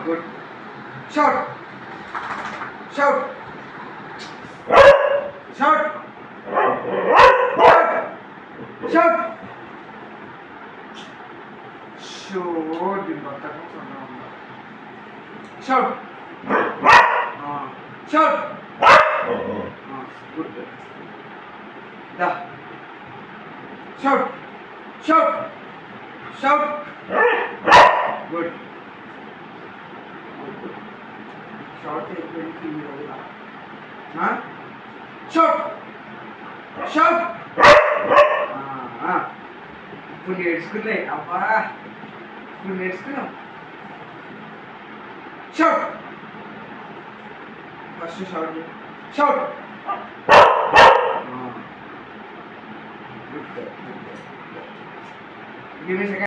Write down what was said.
Good. Shout shout shout shout. Shoot దీని పక్కన shout shout. Good. దా shout shout shout. Good. Short అయిపోయింది. Shout shout. ఇప్పుడు నేర్చుకున్నాయి అబ్బా, ఇప్పుడు నేర్చుకున్నాం. Shout first shout shout. Give me a second.